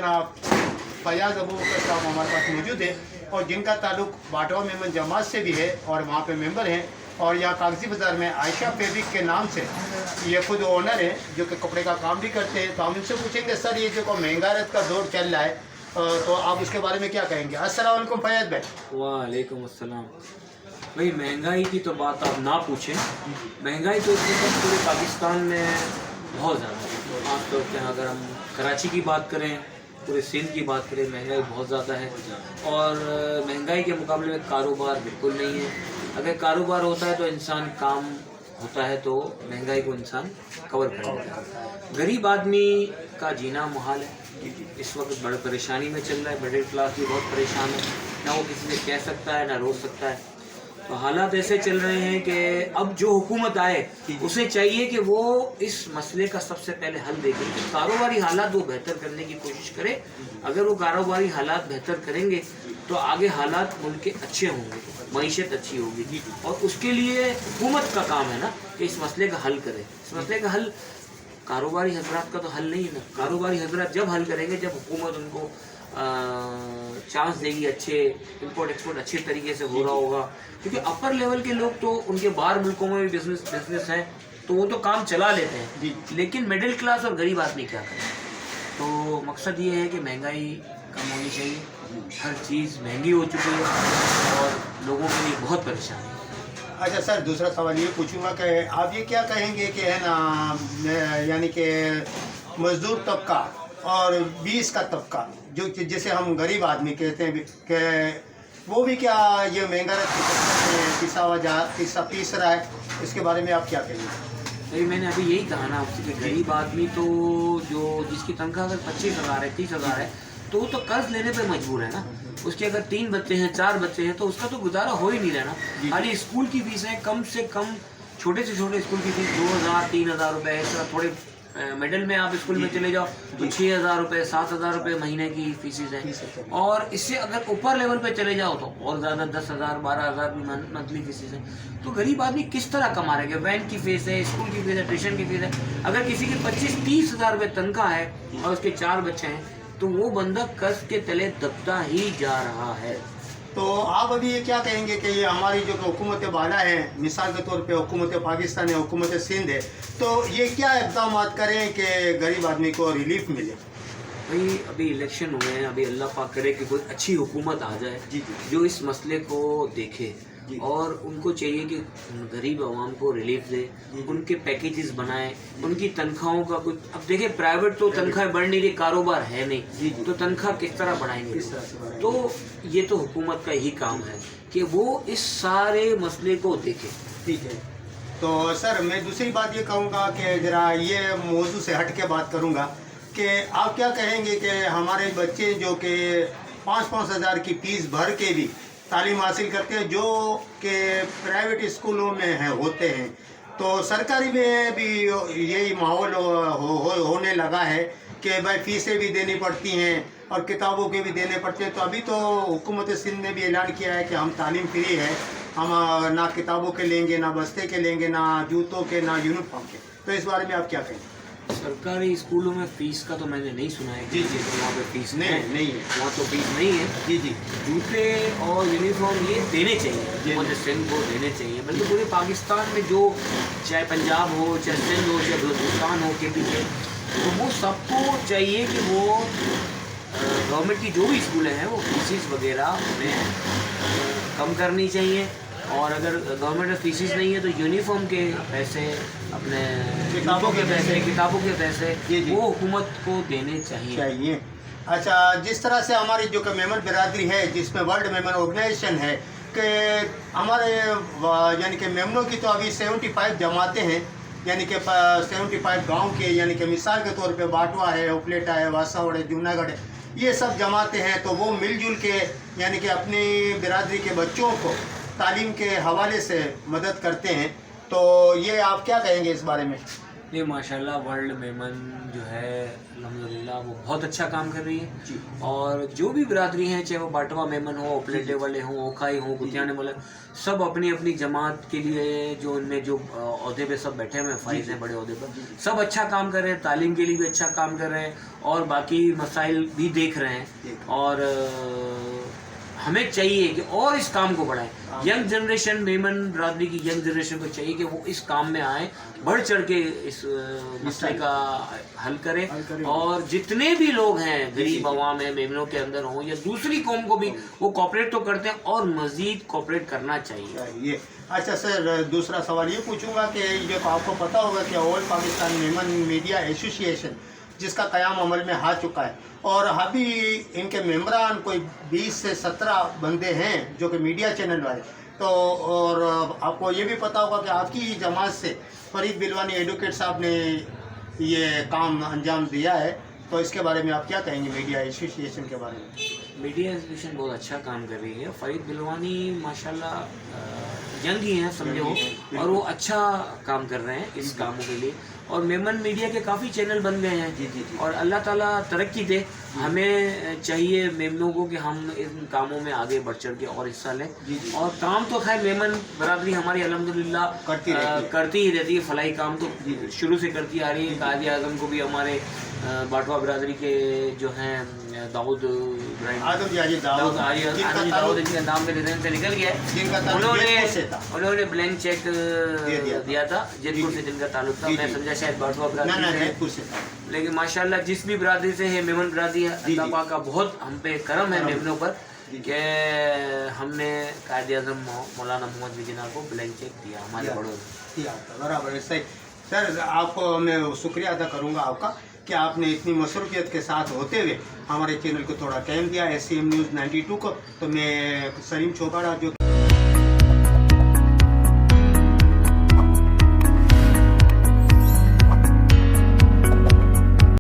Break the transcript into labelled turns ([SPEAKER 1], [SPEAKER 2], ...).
[SPEAKER 1] जनाब फयाज अबू बकर साहब हमारे पास मौजूद है और जिनका ताल्लुक बाटवा मेमन जमात से भी है और वहाँ पे मेंबर हैं और यहाँ कागजी बाज़ार में आयशा फैब्रिक के नाम से ये खुद ओनर है जो कि कपड़े का काम भी करते हैं। तो हम इनसे पूछेंगे सर ये जो महंगाई का दौर चल रहा है तो आप उसके बारे में क्या कहेंगे। अस्सलाम वालेकुम फयाज भाई।
[SPEAKER 2] वालेकुम अस्सलाम। भाई महंगाई की तो बात आप ना पूछें, महंगाई तो इस वक्त पूरे पाकिस्तान में बहुत ज़्यादा है। आम तौर पर अगर हम कराची की बात करें, पूरे सिंध की बात करें, महंगाई बहुत ज़्यादा है और महंगाई के मुकाबले में कारोबार बिल्कुल नहीं है। अगर कारोबार होता है तो इंसान काम होता है तो महंगाई को इंसान कवर कर लेता है। गरीब आदमी का जीना मुहाल है, इस वक्त बड़ी परेशानी में चल रहा है। मिडिल क्लास भी बहुत परेशान है, ना वो किसी से कह सकता है ना रोक सकता है। तो हालात ऐसे चल रहे हैं कि अब जो हुकूमत आए उसे चाहिए कि वो इस मसले का सबसे पहले हल देखे, कारोबारी हालात वो बेहतर करने की कोशिश करे। अगर वो कारोबारी हालात बेहतर करेंगे तो आगे हालात मुल्क के अच्छे होंगे, मईशत अच्छी होगी और उसके लिए हुकूमत का काम है ना कि इस मसले का हल करे। इस मसले का हल कारोबारी हजरात का तो हल नहीं है ना। कारोबारी हजरात जब हल करेंगे जब हुकूमत उनको चांस देगी, अच्छे इंपोर्ट एक्सपोर्ट अच्छे तरीके से हो रहा होगा, क्योंकि अपर लेवल के लोग तो उनके बाहर मुल्कों में भी बिजनेस है तो वो तो काम चला लेते हैं, लेकिन मिडिल क्लास और गरीब आदमी क्या करें। तो मकसद ये है कि महंगाई कम होनी चाहिए, हर चीज़ महंगी हो चुकी है और लोगों के लिए बहुत परेशानी है।
[SPEAKER 1] अच्छा सर, दूसरा सवाल ये पूछूंगा कि आप ये क्या कहेंगे कि है ना यानी कि मजदूर तबका और 20 का तबका जो जिसे हम गरीब आदमी कहते हैं कि वो भी क्या ये महंगा पीस रहा है, इसके बारे में आप क्या कहेंगे।
[SPEAKER 2] भाई मैंने अभी यही कहा ना आपसे कि गरीब आदमी तो जो जिसकी तनख्वाह अगर 25,000 है 30,000 है तो वो तो कर्ज लेने पे मजबूर है ना। उसके अगर 3 बच्चे हैं 4 बच्चे हैं तो उसका तो गुजारा हो ही नहीं रहा ना। खाली स्कूल की फीसें कम से कम छोटे से छोटे स्कूल की फीस 2,000-3,000 रुपये, इस तरह थोड़े मिडिल में आप स्कूल में चले जाओ तो 6,000 रुपये 7,000 रुपये महीने की फीसेज हैं और इससे अगर ऊपर लेवल पे चले जाओ तो और ज़्यादा 10,000 12,000 भी मंथली फीसेज हैं। तो गरीब आदमी किस तरह कमा रहे हैं। वैन की फीस है, स्कूल की फीस है, ट्यूशन की फीस है। अगर किसी की 25-30 हज़ार रुपये तनख्वाह है और उसके 4 बच्चे हैं तो वो बंदा कर्ज के तले दबता ही जा रहा है।
[SPEAKER 1] तो आप अभी ये क्या कहेंगे कि ये हमारी जो हुकूमत बाला है, मिसाल के तौर पे हुकूमत पाकिस्तान है, हुकूमत सिंध है, तो ये क्या इक़दाम करें कि गरीब आदमी को रिलीफ मिले।
[SPEAKER 2] भाई अभी इलेक्शन हुए हैं, अभी अल्लाह पाक करे कि कोई अच्छी हुकूमत आ जाए जो इस मसले को देखे और उनको चाहिए कि गरीब आवाम को रिलीफ दे, उनके पैकेजेस बनाए, उनकी तनख्वाहों का कुछ। अब देखिए प्राइवेट तो तनख्वाहें बढ़ नहीं रही, कारोबार है नहीं, तो तनख्वाह किस तरह बढ़ाएंगे। तो ये तो हुकूमत का ही काम है कि वो इस सारे मसले को देखे।
[SPEAKER 1] ठीक है, तो सर मैं दूसरी बात ये कहूँगा कि ज़रा ये मौजू से हट के बात करूँगा कि आप क्या कहेंगे कि हमारे बच्चे जो कि 5-5 हज़ार की फीस भर के भी तालीम हासिल करते हैं जो कि प्राइवेट स्कूलों में होते हैं, तो सरकारी में भी यही माहौल होने लगा है कि भाई फीसें भी देनी पड़ती हैं और किताबों के भी देने पड़ते हैं। तो अभी तो हुकूमत सिंध ने भी ऐलान किया है कि हम तालीम फ्री है, हम ना किताबों के लेंगे, ना बस्ते के लेंगे, ना जूतों के, ना यूनिफॉर्म के। तो इस बारे में आप क्या कहेंगे।
[SPEAKER 2] सरकारी स्कूलों में फीस का तो मैंने नहीं सुना है। जी, तो वहाँ पे फीस नहीं है, वहाँ तो फीस नहीं है। जी, जूते और यूनिफॉर्म ये देने चाहिए, मुझे सिंध को देने चाहिए, बल्कि पूरे पाकिस्तान में जो चाहे पंजाब हो, चाहे सिंध हो, चाहे बलूचिस्तान हो, KP है, तो वो सबको चाहिए कि वो गवर्नमेंट की जो भी स्कूलें हैं वो फीसिस वगैरह उन्हें कम करनी चाहिए और अगर गवर्नमेंट में फीसिस नहीं है तो यूनिफॉर्म के पैसे, अपने किताबों के पैसे वो हुकूमत को देने चाहिए।
[SPEAKER 1] अच्छा, जिस तरह से हमारी जो कि मेमन बिरादरी है जिसमें वर्ल्ड मेमन ऑर्गेनाइजेशन है कि हमारे यानी कि मेमनों की तो अभी 75 जमातें हैं, यानी कि 75 गांव के, यानी कि मिसाल के तौर पे बाटवा है, उपलेटा है, वासावड़ है, जूनागढ़ है, ये सब जमातें हैं। तो वो मिलजुल के यानी कि अपनी बिरादरी के बच्चों को तालीम के हवाले से मदद करते हैं। तो ये आप क्या कहेंगे इस बारे में।
[SPEAKER 2] ये माशाल्लाह वर्ल्ड मेमन जो है अल्हम्दुलिल्लाह वो बहुत अच्छा काम कर रही है जी। और जो भी बिरादरी हैं, चाहे वो बाटवा मेमन हो, उपलेटे वाले हों, ओखाई हों, गुतियाने वाले, सब अपनी अपनी जमात के लिए जो उनमें जो ओहदे पे सब बैठे हुए हैं, फाइज हैं बड़े ओहदे पर, सब अच्छा काम कर रहे हैं, तालीम के लिए भी अच्छा काम कर रहे हैं اور باقی مسائل بھی دیکھ رہے ہیں، اور ہمیں چاہیے کہ اور اس کام کو بڑھائیں. ینگ جنریشن، میمن برادری کی ینگ جنریشن کو چاہیے کہ وہ اس کام میں آئیں، بڑھ چڑھ کے اس مسئلے کا حل کریں، اور جتنے بھی لوگ ہیں غریب عوام ہیں میمنوں کے اندر ہوں یا دوسری قوم کو بھی، وہ کوپریٹ تو کرتے ہیں اور مزید کوپریٹ کرنا چاہیے.
[SPEAKER 1] اچھا سر، دوسرا سوال یہ پوچھوں گا کہ یہ آپ کو پتہ ہوگا کہ آل پاکستان میمن میڈیا ایسوسی ایشن جس کا قیام عمل میں آ چکا ہے، اور ابھی ان کے ممبران کوئی 20 سے 17 بندے ہیں جو کہ میڈیا چینل والے. تو اور آپ کو یہ بھی پتہ ہوگا کہ آپ کی ہی جماعت سے فرید بلوانی ایڈوکیٹ صاحب نے یہ کام انجام دیا ہے، تو اس کے بارے میں آپ کیا کہیں گے میڈیا ایسوسی ایشن کے بارے میں؟
[SPEAKER 2] میڈیا ایسوسیشن بہت اچھا کام کر رہی ہے. فرید بلوانی ماشاءاللہ ینگ ہی ہیں سمجھو، اور وہ اچھا کام کر رہے ہیں اس کاموں کے لیے، اور میمن میڈیا کے کافی چینل بن گئے ہیں، اور اللہ تعالیٰ ترقی دے. ہمیں چاہیے میمنوں کو کہ ہم ان کاموں میں آگے بڑھ چڑھ کے اور حصہ لیں. اور کام تو خیر میمن برادری ہماری الحمدللہ کرتی ہی رہتی ہے، فلاحی کام تو شروع سے کرتی آ رہی ہے. قائد اعظم کو بھی ہمارے باٹوا برادری کے جو ہیں داؤد جن کا نام میرے ذہن سے نکل گیا ہے، انہوں نے بلینک چیک دیا تھا جیت پور سے، جن کا تعلق تھا. میں سمجھا شاید باٹوا برادری سے، لیکن ماشاءاللہ جس بھی برادری سے ہے میمن برادری ہے، اللہ پاک کا بہت ہم پہ کرم ہے میمنوں پر کہ ہم نے قائد اعظم مولانا محمد وجنا کو بلینک چیک دیا ہمارے بڑوں نے.
[SPEAKER 1] برابر صحیح. سر آپ کو میں شکریہ ادا کروں گا آپ کا کہ آپ نے اتنی مصروفیت کے ساتھ ہوتے ہوئے ہمارے چینل کو تھوڑا ٹائم دیا، SCM نیوز 92 کو. تو میں سلیم چوپڑا جو